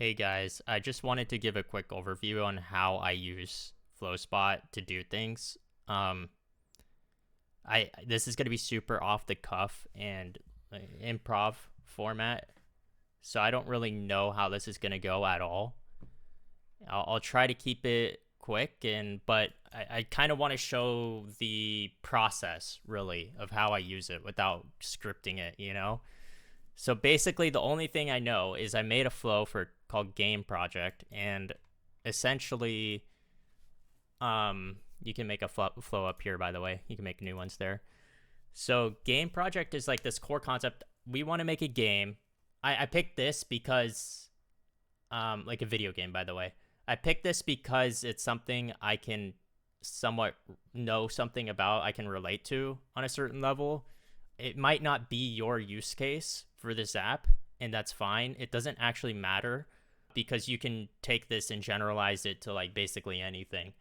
Hey guys, I just wanted to give a quick overview on how I use Flowspot to do things. Um, I this is gonna be super off the cuff and improv format, so I don't really know how this is gonna go at all. I'll try to keep it quick, but I kind of want to show the process really of how I use it without scripting it. So basically, the only thing I know is I made a flow for called Game Project, and essentially, you can make a flow up here. By the way, you can make new ones there. So Game Project is like this core concept. We want to make a game. I picked this because, like a video game. By the way, I picked this because it's something I can somewhat know something about. I can relate to on a certain level. It might not be your use case for this app, and that's fine. It doesn't actually matter because you can take this and generalize it to like basically anything.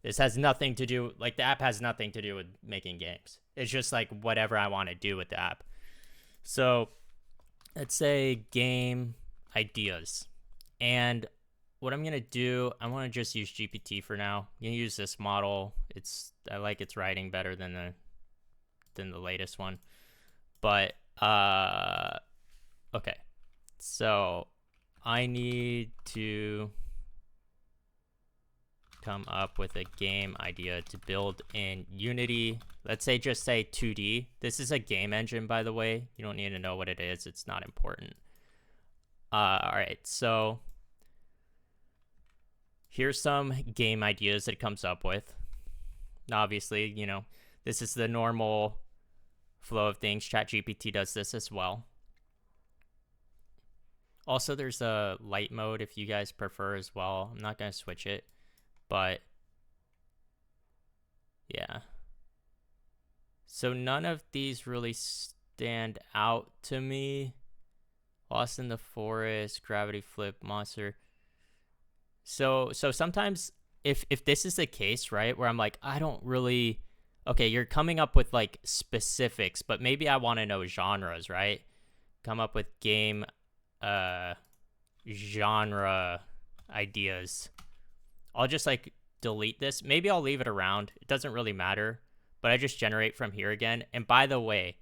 This has nothing to do, like the app has nothing to do with making games. It's just like whatever I want to do with the app. So let's say game ideas. And what I'm going to do, I want to just use GPT for now. I'm going to use this model. I like its writing better than the latest one. But okay, so I need to come up with a game idea to build in Unity. Let's say just say 2D. This is a game engine, by the way. You don't need to know what it is. It's not important. All right, so here's some game ideas that it comes up with. Obviously, this is the normal flow of things. ChatGPT does this as well. Also, there's a light mode if you guys prefer as well. I'm not going to switch it, but yeah. So none of these really stand out to me. Lost in the Forest, Gravity Flip, Monster. So sometimes if this is the case, right, where I'm like, I don't really, okay, you're coming up with like specifics, but maybe I want to know genres, right? Come up with game genre ideas. I'll just like delete this. Maybe I'll leave it around. It doesn't really matter, but I just generate from here again. And by the way,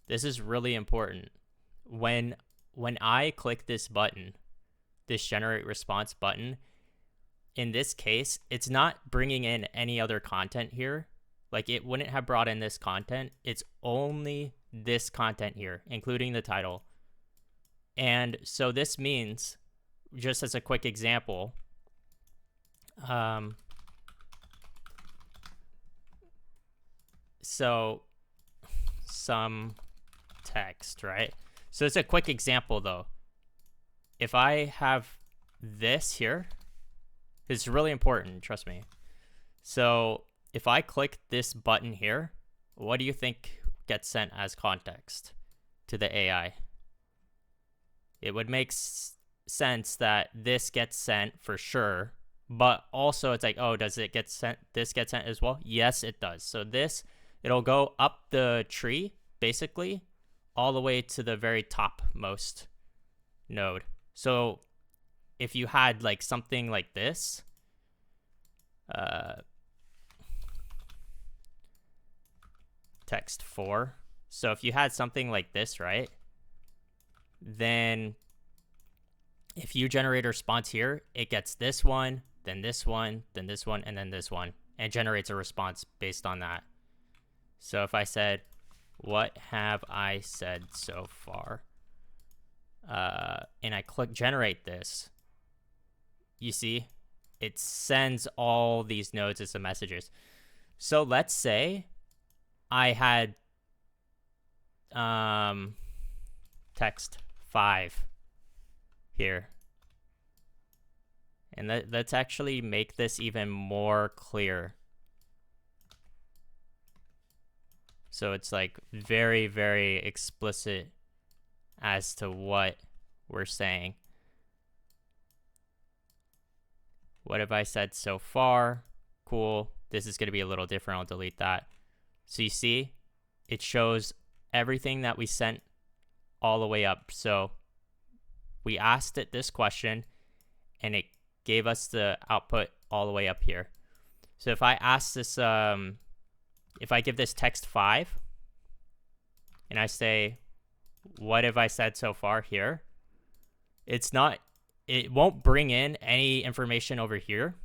this is really important. When I click this button, this generate response button, in this case, it's not bringing in any other content here. Like it wouldn't have brought in this content. It's only this content here, including the title. And so this means, just as a quick example, so some text, right? So it's a quick example though. If I have this here, it's really important, trust me. So if I click this button here, what do you think gets sent as context to the AI? It would make sense that this gets sent for sure, but also it's like, oh, does it get sent? This gets sent as well? Yes, it does. So it'll go up the tree, basically, all the way to the very topmost node. So if you had like something like this, text 4. So if you had something like this, right? Then if you generate a response here, it gets this one, then this one, then this one, and then this one, and generates a response based on that. So if I said, what have I said so far? And I click generate this, you see, it sends all these nodes as the messages. So let's say I had text 5 here. And let's actually make this even more clear. So it's like very, very explicit as to what we're saying. What have I said so far? Cool. This is going to be a little different. I'll delete that. So you see, it shows everything that we sent all the way up. So we asked it this question, and it gave us the output all the way up here. So if I ask this, if I give this text 5, and I say, what have I said so far here? It won't bring in any information over here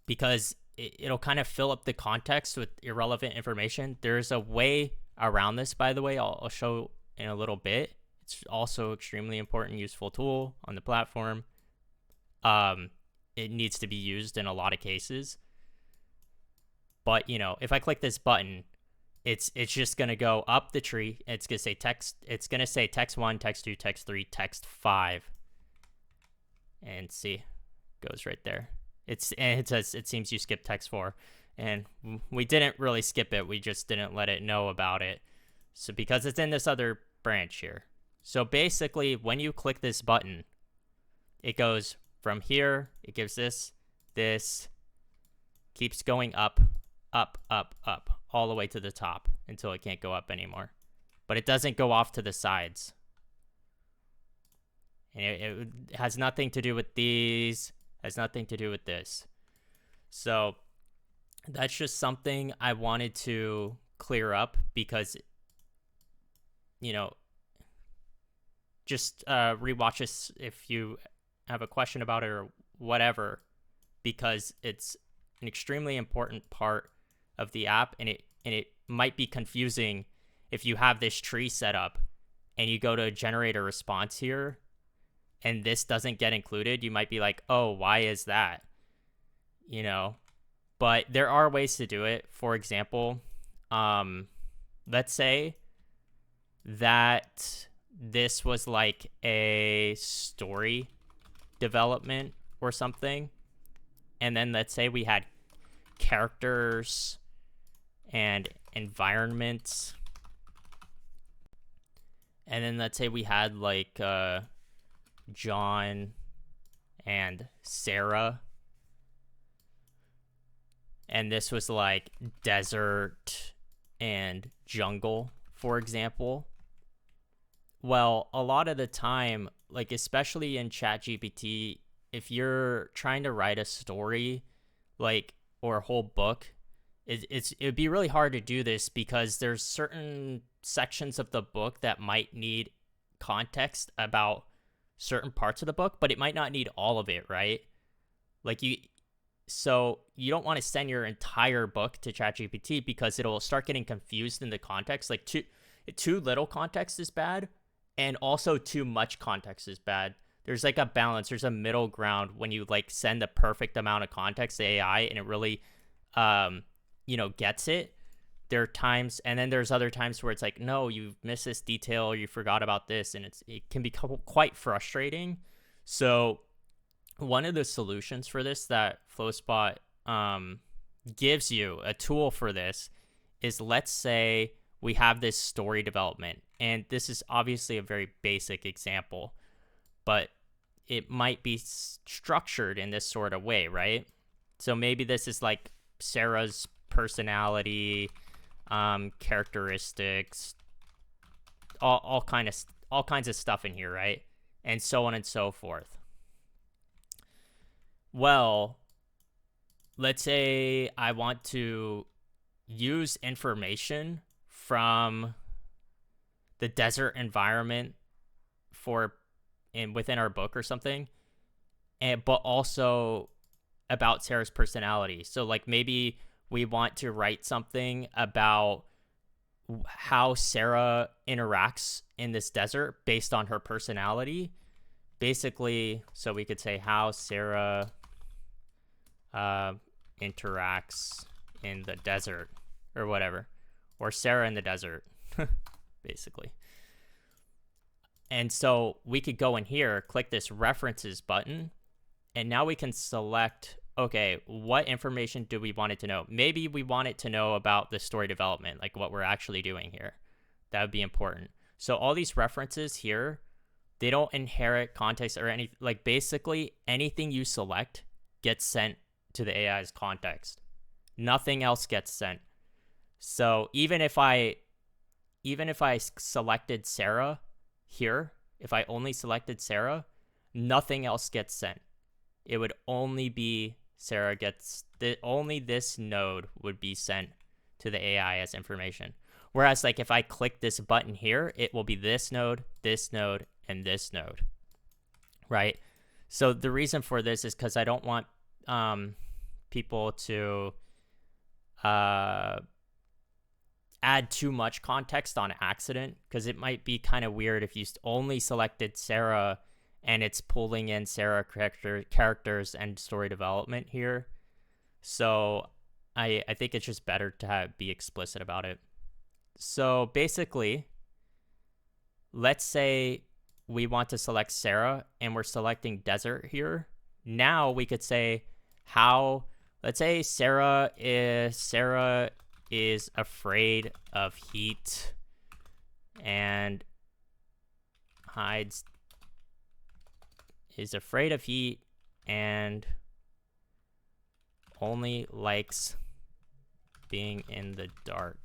because it'll kind of fill up the context with irrelevant information. There's a way around this, by the way, I'll show in a little bit. It's also extremely important, useful tool on the platform. It needs to be used in a lot of cases. But, if I click this button, it's just going to go up the tree. It's going to say text. It's going to say text 1, text 2, text 3, text 5. And see, goes right there. And it says, it seems you skipped text 4. And we didn't really skip it. We just didn't let it know about it. So because it's in this other branch here. So basically, when you click this button, it goes from here. It gives this, keeps going up, up, up, up, all the way to the top until it can't go up anymore. But it doesn't go off to the sides. And it has nothing to do with these, has nothing to do with this. So that's just something I wanted to clear up because, just rewatch this if you have a question about it or whatever, because it's an extremely important part of the app, and it might be confusing if you have this tree set up and you go to generate a response here and this doesn't get included. You might be like, oh, why is that? But there are ways to do it. For example, let's say that this was like a story development or something, and then let's say we had characters and environments, and then let's say we had like John and Sarah, and this was like desert and jungle, for example. Well, a lot of the time, like especially in ChatGPT, if you're trying to write a story, like, or a whole book, it'd be really hard to do this because there's certain sections of the book that might need context about certain parts of the book, but it might not need all of it, right? So you don't want to send your entire book to ChatGPT because it'll start getting confused in the context. Like too little context is bad, and also too much context is bad. There's like a balance. There's a middle ground when you like send the perfect amount of context to AI and it really, gets it. There are times, and then there's other times where it's like, no, you missed this detail, or you forgot about this, and it can be quite frustrating. So one of the solutions for this that Flowspot gives you, a tool for this, is let's say we have this story development, and this is obviously a very basic example, but it might be structured in this sort of way, right? So maybe this is like Sarah's personality, characteristics, all kinds of stuff in here, right? And so on and so forth. Well, let's say I want to use information from the desert environment within our book or something, but also about Sarah's personality. So like maybe we want to write something about how Sarah interacts in this desert based on her personality. Basically, so we could say how Sarah interacts in the desert or whatever, or Sarah in the desert, basically. And so we could go in here, click this references button, and now we can select, okay, what information do we want it to know? Maybe we want it to know about the story development, like what we're actually doing here. That would be important. So all these references here, they don't inherit context or any, like basically anything you select gets sent to the AI's context. Nothing else gets sent. So even if I selected Sarah here, if I only selected Sarah, nothing else gets sent. It would only be Sarah gets only this node would be sent to the AI as information. Whereas like if I click this button here, it will be this node, and this node, right? So the reason for this is because I don't want people to add too much context on accident, because it might be kind of weird if you only selected Sarah and it's pulling in Sarah characters and story development here. So I think it's just better to be explicit about it. So basically, let's say we want to select Sarah and we're selecting desert here. Now we could say let's say Sarah is afraid of heat and is afraid of heat and only likes being in the dark.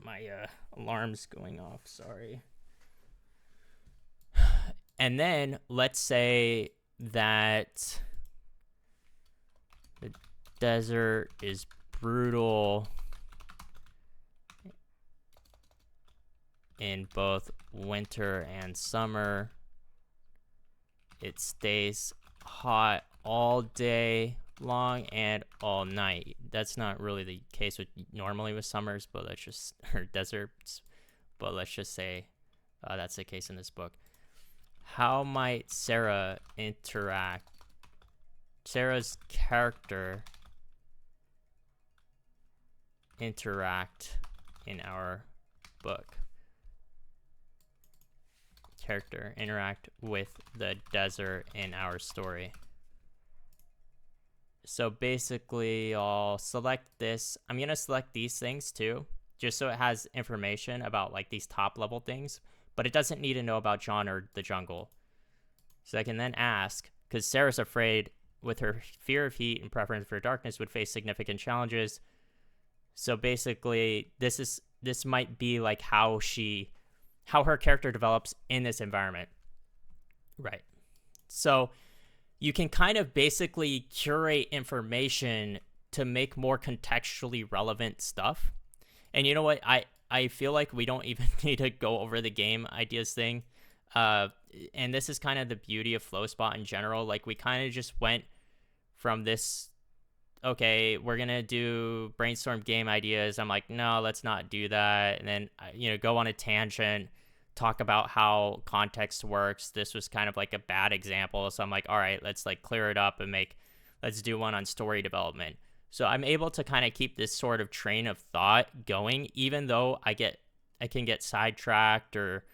My alarm's going off, sorry. And then let's say that the desert is brutal in both winter and summer. It stays hot all day long and all night. That's not really the case normally with summers, but let's just or deserts. But let's just say that's the case in this book. How might Sarah's character interact in our book? Character interact with the desert in our story. So basically I'll select this. I'm going to select these things too, just so it has information about like these top level things, but it doesn't need to know about John or the jungle. So I can then ask, because Sarah's afraid with her fear of heat and preference for darkness would face significant challenges. So basically this might be like how her character develops in this environment. Right. So you can kind of basically curate information to make more contextually relevant stuff. And you know what? I feel like we don't even need to go over the game ideas thing. And this is kind of the beauty of Flowspot in general. Like we kind of just went from this, okay, we're going to do brainstorm game ideas. I'm like, no, let's not do that. And then, go on a tangent, talk about how context works. This was kind of like a bad example. So I'm like, all right, let's like clear it up and let's do one on story development. So I'm able to kind of keep this sort of train of thought going, even though I can get sidetracked or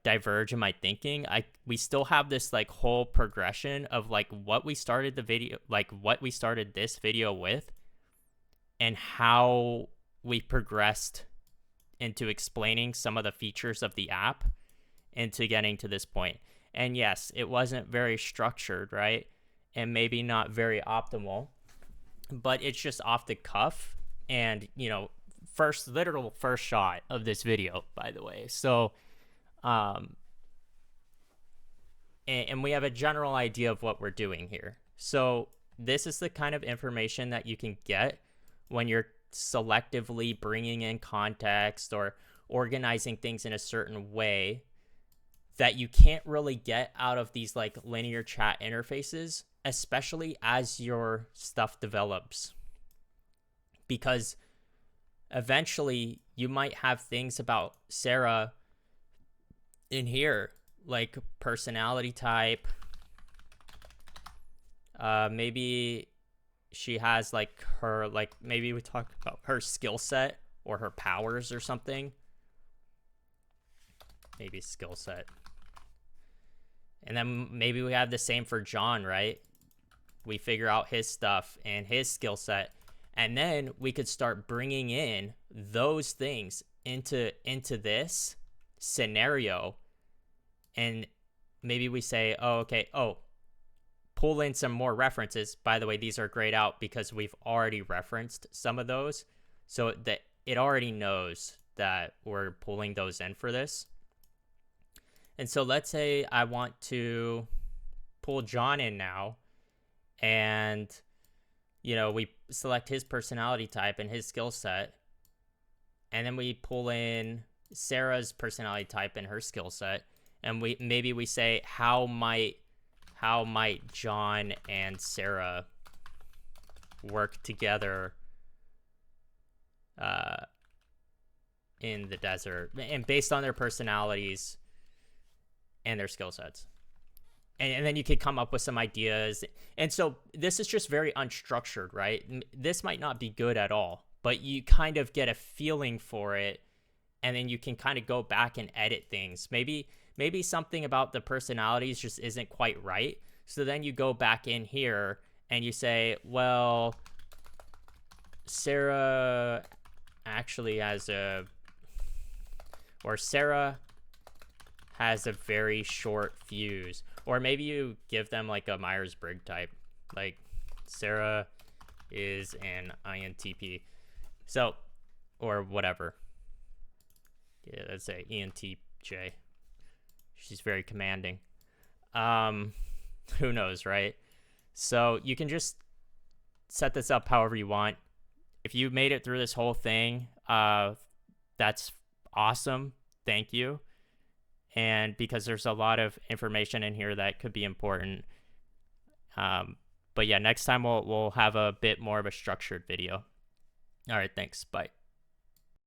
diverge in my thinking. We still have this like whole progression of like what we started this video with and how we progressed into explaining some of the features of the app into getting to this point. And yes, it wasn't very structured, right? And maybe not very optimal, but it's just off the cuff and, first shot of this video, by the way. So, and we have a general idea of what we're doing here. So this is the kind of information that you can get when you're selectively bringing in context or organizing things in a certain way that you can't really get out of these like linear chat interfaces, especially as your stuff develops. Because eventually you might have things about Sarah in here, like personality type. Maybe she has maybe we talk about her skill set or her powers or something. Maybe skill set. And then maybe we have the same for John, right? We figure out his stuff and his skill set. And then we could start bringing in those things into this scenario. And maybe we say, pull in some more references. By the way, these are grayed out because we've already referenced some of those. So that it already knows that we're pulling those in for this. And so let's say I want to pull John in now, and we select his personality type and his skill set, and then we pull in Sarah's personality type and her skill set, and we say how might John and Sarah work together in the desert, and based on their personalities and their skill sets. And then you could come up with some ideas. And so this is just very unstructured, right? This might not be good at all, but you kind of get a feeling for it, and then you can kind of go back and edit things. Maybe something about the personalities just isn't quite right. So then you go back in here and you say, well, Sarah actually has Sarah has a very short fuse. Or maybe you give them like a Myers-Briggs type, like Sarah is an INTP. So, or whatever. Yeah, let's say ENTJ. She's very commanding. Who knows, right? So you can just set this up however you want. If you made it through this whole thing, that's awesome. Thank you. And because there's a lot of information in here that could be important. But yeah, next time we'll have a bit more of a structured video. All right, thanks. Bye.